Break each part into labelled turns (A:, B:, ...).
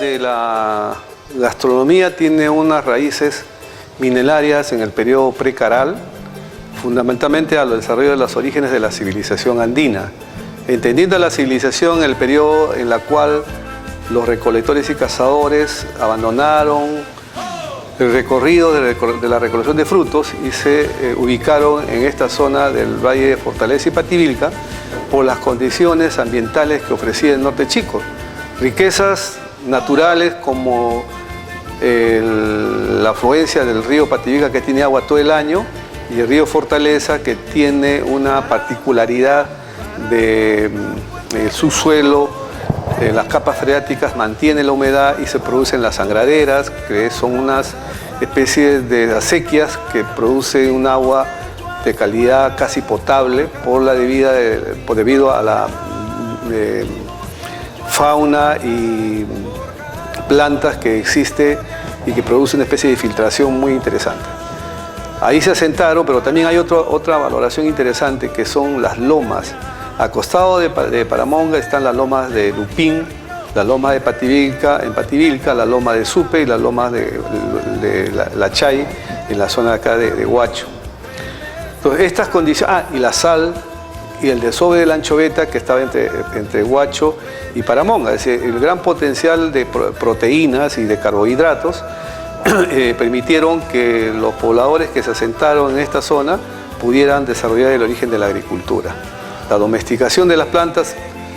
A: de la gastronomía tiene unas raíces milenarias en el periodo precaral, fundamentalmente al desarrollo de los orígenes de la civilización andina, entendiendo la civilización en el periodo en la cual los recolectores y cazadores abandonaron el recorrido de la recolección de frutos y se ubicaron en esta zona del Valle de Fortaleza y Pativilca por las condiciones ambientales que ofrecía el Norte Chico. Riquezas naturales como la afluencia del río Pativilca, que tiene agua todo el año, y el río Fortaleza, que tiene una particularidad de subsuelo. Las capas freáticas mantienen la humedad y se producen las sangraderas, que son unas especies de acequias que producen un agua de calidad casi potable debido a la fauna y plantas que existe y que produce una especie de filtración muy interesante. Ahí se asentaron, pero también hay otra valoración interesante, que son las lomas. Al costado de Paramonga están las lomas de Lupín, las lomas de Pativilca, la loma de Supe y las lomas de la Chay, en la zona acá de Huacho. Entonces, estas condiciones, y la sal y el desove de la anchoveta, que estaba entre Huacho y Paramonga, es decir, el gran potencial de proteínas y de carbohidratos permitieron que los pobladores que se asentaron en esta zona pudieran desarrollar el origen de la agricultura. La domesticación de las plantas,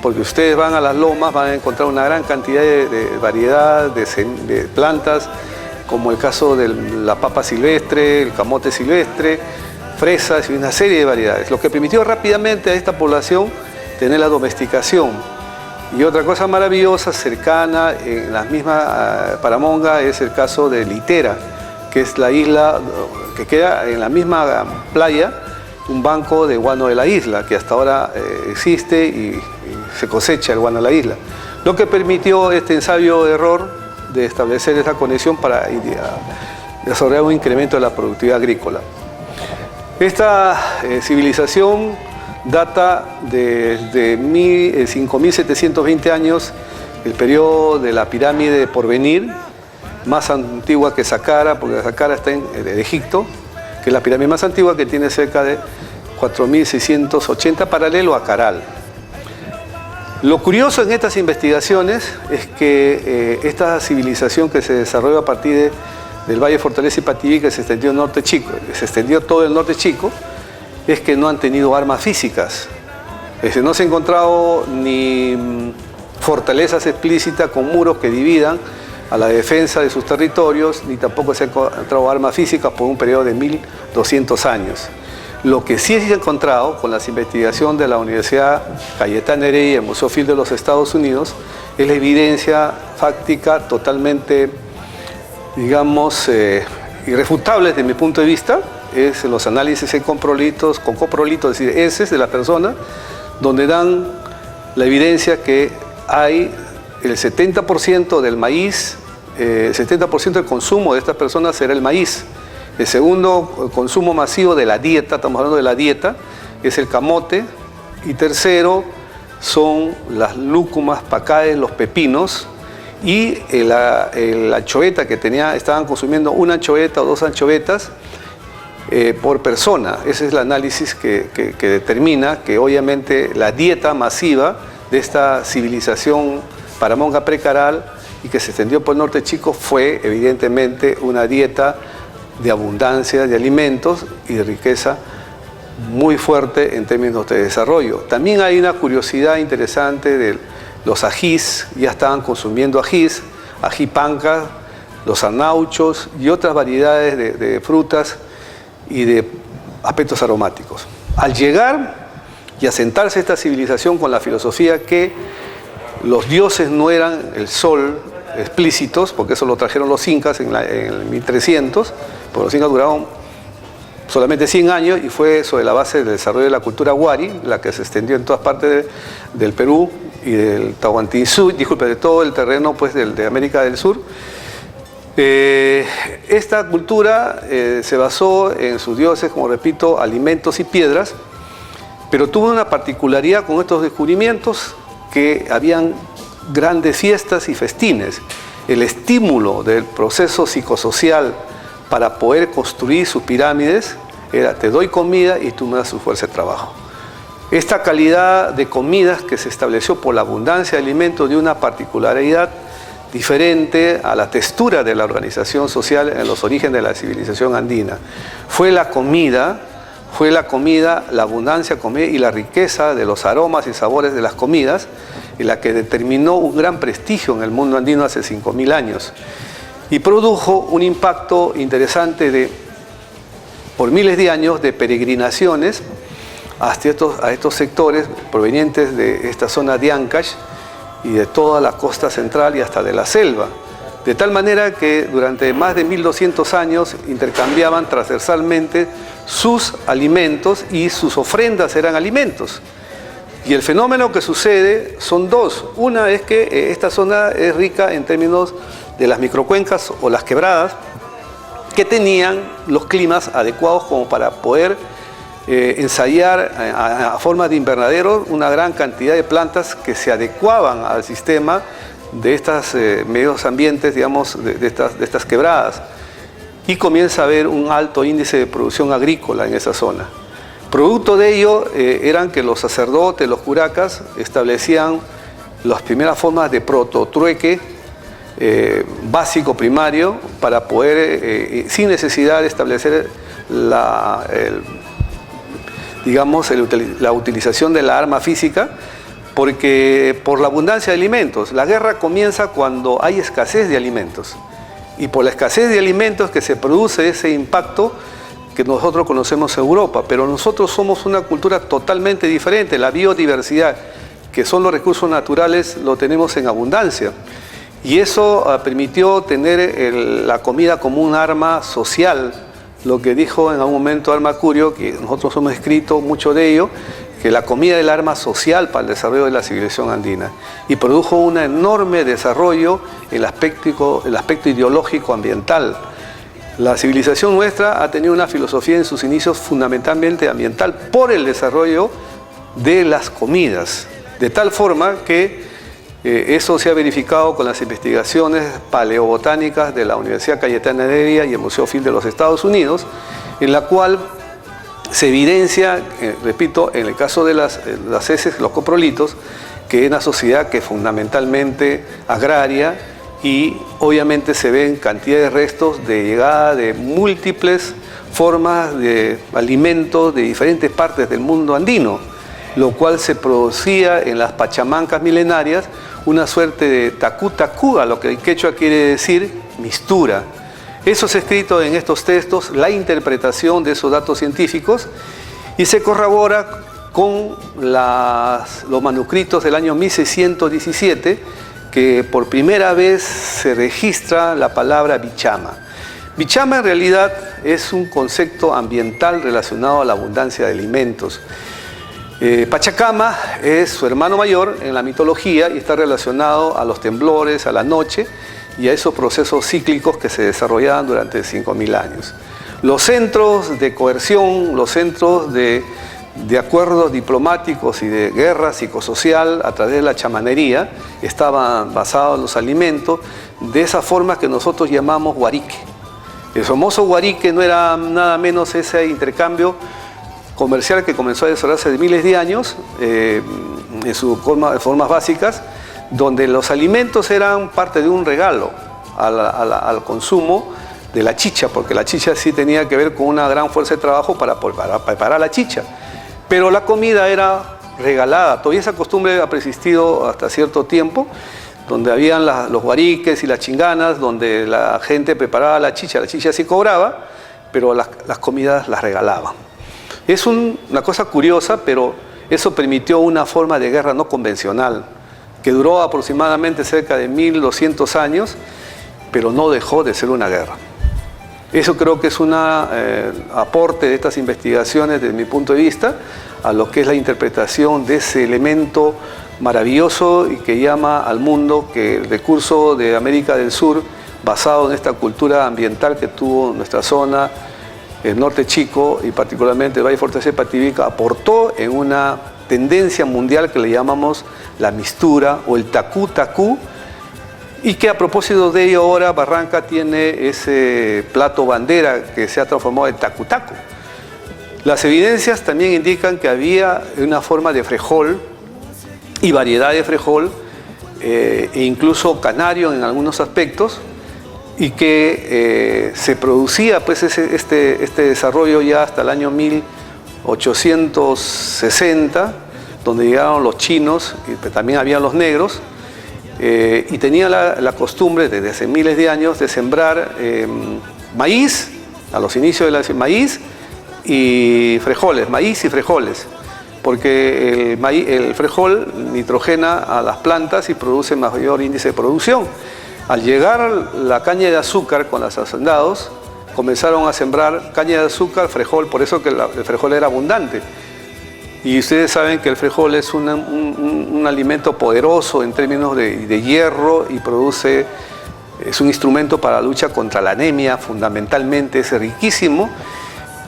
A: porque ustedes van a las lomas, van a encontrar una gran cantidad de variedad de plantas, como el caso de la papa silvestre, el camote silvestre, fresas y una serie de variedades, lo que permitió rápidamente a esta población tener la domesticación. Y otra cosa maravillosa, cercana, en la misma Paramonga, es el caso de Litera, que es la isla que queda en la misma playa, un banco de guano de la isla, que hasta ahora existe y se cosecha el guano de la isla. Lo que permitió este ensayo-error de establecer esa conexión para desarrollar un incremento de la productividad agrícola. Esta civilización data desde 5.720 años, el periodo de la pirámide de Porvenir, más antigua que Saqqara, porque Saqqara está en Egipto, que es la pirámide más antigua, que tiene cerca de 4.680, paralelo a Caral. Lo curioso en estas investigaciones es que esta civilización que se desarrolló a partir del Valle de Fortaleza y Pativilca, que se extendió el Norte Chico, se extendió todo el Norte Chico, es que no han tenido armas físicas. Es decir, no se ha encontrado ni fortalezas explícitas con muros que dividan a la defensa de sus territorios, ni tampoco se han encontrado armas físicas por un periodo de 1.200 años. Lo que sí se ha encontrado con las investigaciones de la Universidad Cayetana Heredia y el Museo Field de los Estados Unidos es la evidencia fáctica totalmente, digamos, irrefutable desde mi punto de vista, es los análisis con coprolitos, es decir, heces de la persona, donde dan la evidencia que hay el 70% del maíz, el 70% del consumo de estas personas será el maíz. El segundo consumo masivo de la dieta, estamos hablando de la dieta, es el camote. Y tercero son las lúcumas, pacaes, los pepinos. Y la anchoveta que estaban consumiendo una anchoveta o 2 anchovetas por persona. Ese es el análisis que determina que obviamente la dieta masiva de esta civilización Paramonga precaral y que se extendió por el Norte Chico fue evidentemente una dieta de abundancia de alimentos y de riqueza muy fuerte en términos de desarrollo. También hay una curiosidad interesante de los ajís, ya estaban consumiendo ajís, ají panca, los arnauchos y otras variedades de frutas y de aspectos aromáticos. Al llegar y asentarse esta civilización con la filosofía que los dioses no eran el sol explícitos, porque eso lo trajeron los incas en el 1300, porque los incas duraron solamente 100 años y fue sobre la base del desarrollo de la cultura huari, la que se extendió en todas partes del Perú y del Tahuantinsuyo, de todo el terreno pues, de América del Sur. Esta cultura se basó en sus dioses, como repito, alimentos y piedras, pero tuvo una particularidad con estos descubrimientos, que habían grandes fiestas y festines. el estímulo del proceso psicosocial para poder construir sus pirámides era: te doy comida y tú me das tu fuerza de trabajo. Esta calidad de comidas que se estableció por la abundancia de alimentos dio una particularidad diferente a la textura de la organización social en los orígenes de la civilización andina. Fue la comida, la abundancia de comida y la riqueza de los aromas y sabores de las comidas, en la que determinó un gran prestigio en el mundo andino hace 5.000 años. Y produjo un impacto interesante por miles de años de peregrinaciones a estos sectores provenientes de esta zona de Ancash y de toda la costa central y hasta de la selva. De tal manera que durante más de 1200 años intercambiaban transversalmente sus alimentos y sus ofrendas eran alimentos. Y el fenómeno que sucede son dos. Una es que esta zona es rica en términos de las microcuencas o las quebradas, que tenían los climas adecuados como para poder ensayar a forma de invernadero una gran cantidad de plantas que se adecuaban al sistema de estos medios ambientes, digamos, de estas quebradas. Y comienza a haber un alto índice de producción agrícola en esa zona. Producto de ello eran que los sacerdotes, los curacas, establecían las primeras formas de prototrueque básico, primario, para poder, sin necesidad de establecer la utilización de la arma física, porque por la abundancia de alimentos. La guerra comienza cuando hay escasez de alimentos, y por la escasez de alimentos que se produce ese impacto que nosotros conocemos en Europa, pero nosotros somos una cultura totalmente diferente. La biodiversidad, que son los recursos naturales, lo tenemos en abundancia, y eso permitió tener la comida como un arma social. Lo que dijo en algún momento Armacurio, que nosotros hemos escrito mucho de ello, que la comida es el arma social para el desarrollo de la civilización andina, y produjo un enorme desarrollo en el aspecto ideológico ambiental. La civilización nuestra ha tenido una filosofía en sus inicios fundamentalmente ambiental por el desarrollo de las comidas, de tal forma que eso se ha verificado con las investigaciones paleobotánicas de la Universidad Cayetana de Heredia y el Museo Field de los Estados Unidos, en la cual se evidencia, repito, en el caso de las heces, los coprolitos, que es una sociedad que es fundamentalmente agraria, y obviamente se ven cantidad de restos de llegada de múltiples formas de alimentos de diferentes partes del mundo andino, lo cual se producía en las pachamancas milenarias una suerte de tacú-tacú, a lo que en quechua quiere decir mistura. Eso es escrito en estos textos, la interpretación de esos datos científicos, y se corrobora con los manuscritos del año 1617, que por primera vez se registra la palabra bichama. Bichama en realidad es un concepto ambiental relacionado a la abundancia de alimentos. Pachacama es su hermano mayor en la mitología y está relacionado a los temblores, a la noche y a esos procesos cíclicos que se desarrollaban durante 5.000 años. Los centros de coerción, los centros de acuerdos diplomáticos y de guerra psicosocial a través de la chamanería estaban basados en los alimentos, de esa forma que nosotros llamamos huarique. El famoso huarique no era nada menos ese intercambio comercial que comenzó a desarrollarse de miles de años en sus formas básicas, donde los alimentos eran parte de un regalo al consumo de la chicha, porque la chicha sí tenía que ver con una gran fuerza de trabajo para preparar la chicha, pero la comida era regalada. Todavía esa costumbre ha persistido hasta cierto tiempo, donde habían los huariques y las chinganas, donde la gente preparaba la chicha sí cobraba, pero las comidas las regalaban. Es una cosa curiosa, pero eso permitió una forma de guerra no convencional, que duró aproximadamente cerca de 1200 años, pero no dejó de ser una guerra. Eso creo que es un aporte de estas investigaciones, desde mi punto de vista, a lo que es la interpretación de ese elemento maravilloso y que llama al mundo que el recurso de América del Sur, basado en esta cultura ambiental que tuvo nuestra zona, el norte chico y particularmente el Valle Fortaleza Pativica, aportó en una tendencia mundial que le llamamos la mistura o el tacú-tacú, Y que a propósito de ello ahora Barranca tiene ese plato bandera que se ha transformado en tacu-tacu. Las evidencias también indican que había una forma de frejol y variedad de frejol, e incluso canario en algunos aspectos, y que se producía pues este desarrollo ya hasta el año 1860, donde llegaron los chinos y también había los negros, y tenía la costumbre desde hace miles de años de sembrar maíz, a los inicios de maíz y frijoles, maíz y frijoles, porque el frijol nitrogena a las plantas y produce mayor índice de producción. Al llegar la caña de azúcar con los hacendados, comenzaron a sembrar caña de azúcar, frijol, por eso que el frijol era abundante. Y ustedes saben que el frijol es un alimento poderoso en términos de hierro y es un instrumento para la lucha contra la anemia, fundamentalmente, es riquísimo.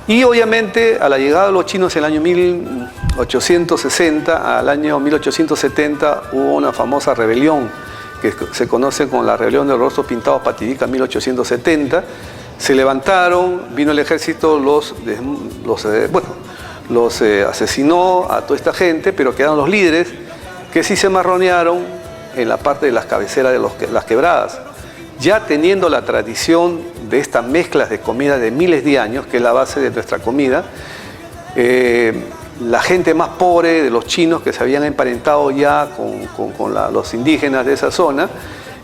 A: Y obviamente a la llegada de los chinos en el año 1860 al año 1870 hubo una famosa rebelión que se conoce como la rebelión de los rostros pintados Pativica 1870. Se levantaron, vino el ejército, los asesinó a toda esta gente, pero quedaron los líderes que sí se marronearon en la parte de las cabeceras de las quebradas. Ya teniendo la tradición de estas mezclas de comida de miles de años, que es la base de nuestra comida, la gente más pobre de los chinos que se habían emparentado ya con los indígenas de esa zona,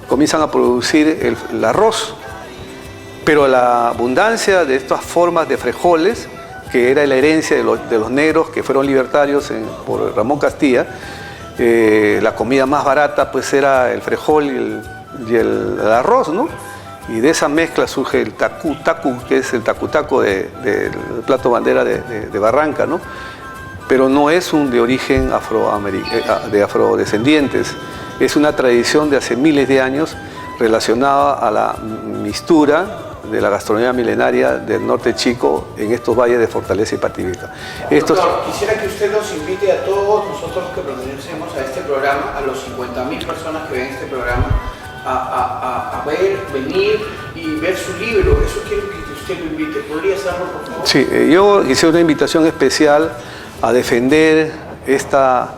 A: comienzan a producir el arroz. Pero la abundancia de estas formas de frijoles, que era la herencia de los negros que fueron libertarios por Ramón Castilla, la comida más barata pues era el frijol y el arroz, ¿no? Y de esa mezcla surge el tacu-tacu, que es el tacu-tacu del plato bandera de Barranca, ¿no? Pero no es de origen de afrodescendientes, es una tradición de hace miles de años relacionada a la mixtura de la gastronomía milenaria del norte chico en estos valles de Fortaleza y Pativica.
B: Doctor, quisiera que usted nos invite a todos nosotros que pertenecemos a este programa, a los 50.000 personas que ven este programa, a venir y ver su libro. Eso quiero que usted lo invite. ¿Podría hacerlo, por favor?
A: Sí, yo hice una invitación especial a defender esta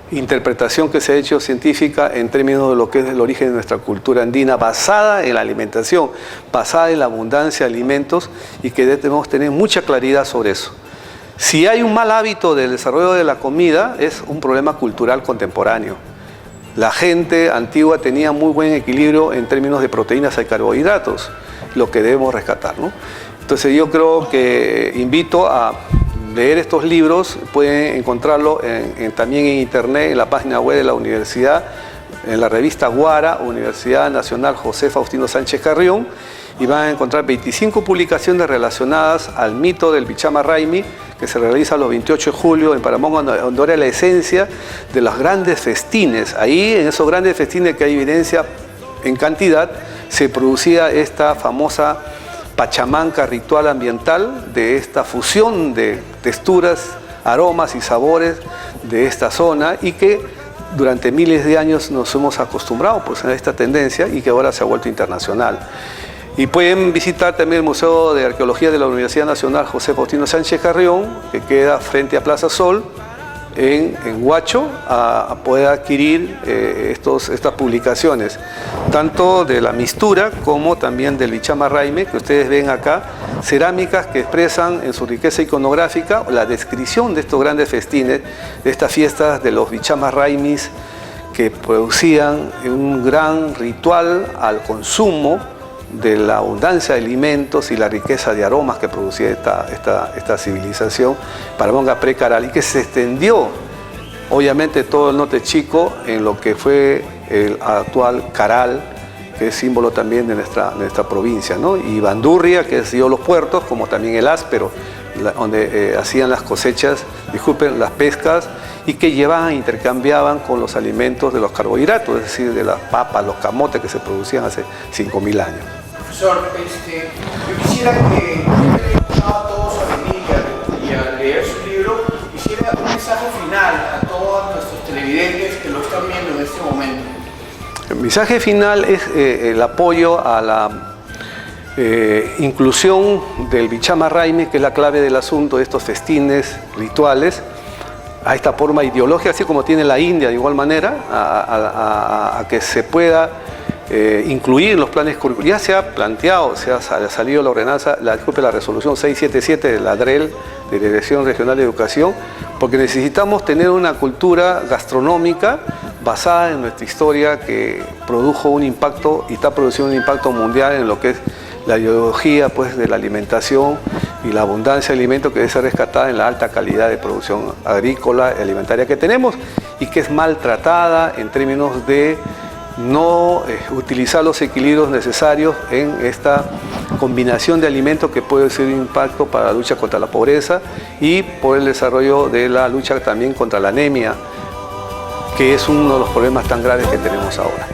A: interpretación que se ha hecho científica en términos de lo que es el origen de nuestra cultura andina, basada en la alimentación, basada en la abundancia de alimentos, y que debemos tener mucha claridad sobre eso. Si hay un mal hábito del desarrollo de la comida, es un problema cultural contemporáneo. La gente antigua tenía muy buen equilibrio en términos de proteínas y carbohidratos, lo que debemos rescatar, ¿no? Entonces yo creo que invito a leer estos libros, pueden encontrarlo también en internet, en la página web de la universidad, en la revista Guara, Universidad Nacional José Faustino Sánchez Carrión, y van a encontrar 25 publicaciones relacionadas al mito del Bichama Raimi, que se realiza los 28 de julio en Paramón, donde era la esencia de los grandes festines. Ahí, en esos grandes festines que hay evidencia en cantidad, se producía esta famosa pachamanca ritual ambiental, de esta fusión de texturas, aromas y sabores de esta zona, y que durante miles de años nos hemos acostumbrado pues, a esta tendencia, y que ahora se ha vuelto internacional. Y pueden visitar también el Museo de Arqueología de la Universidad Nacional José Faustino Sánchez Carrión, que queda frente a Plaza Sol, en Huacho, a poder adquirir estas publicaciones, tanto de la mixtura como también del Bichama Raimi, que ustedes ven acá, cerámicas que expresan en su riqueza iconográfica la descripción de estos grandes festines, de estas fiestas de los Bichamas Raimis, que producían un gran ritual al consumo de la abundancia de alimentos y la riqueza de aromas que producía esta civilización Paramonga precaral, y que se extendió obviamente todo el norte chico en lo que fue el actual Caral, que es símbolo también de nuestra provincia, ¿no? Y Bandurria, que dio los puertos, como también el Áspero, donde hacían las cosechas, las pescas, y que intercambiaban con los alimentos de los carbohidratos, es decir, de las papas, los camotes que se producían hace 5.000 años.
B: Profesor, yo quisiera que a todos a venir y a leer su libro, quisiera un mensaje final a todos nuestros televidentes que lo están viendo en este momento.
A: El mensaje final es el apoyo a la inclusión del Bichama Raimi, que es la clave del asunto de estos festines rituales, a esta forma ideológica, así como tiene la India de igual manera, a que se pueda incluir en los planes curriculares. Ya se ha planteado, se ha salido la ordenanza, la resolución 677 de la DREL, de la Dirección Regional de Educación, porque necesitamos tener una cultura gastronómica basada en nuestra historia, que produjo un impacto y está produciendo un impacto mundial en lo que es la ideología, pues, de la alimentación y la abundancia de alimentos, que debe ser rescatada en la alta calidad de producción agrícola y alimentaria que tenemos, y que es maltratada en términos de no utilizar los equilibrios necesarios en esta combinación de alimentos, que puede ser un impacto para la lucha contra la pobreza y por el desarrollo de la lucha también contra la anemia, que es uno de los problemas tan graves que tenemos ahora.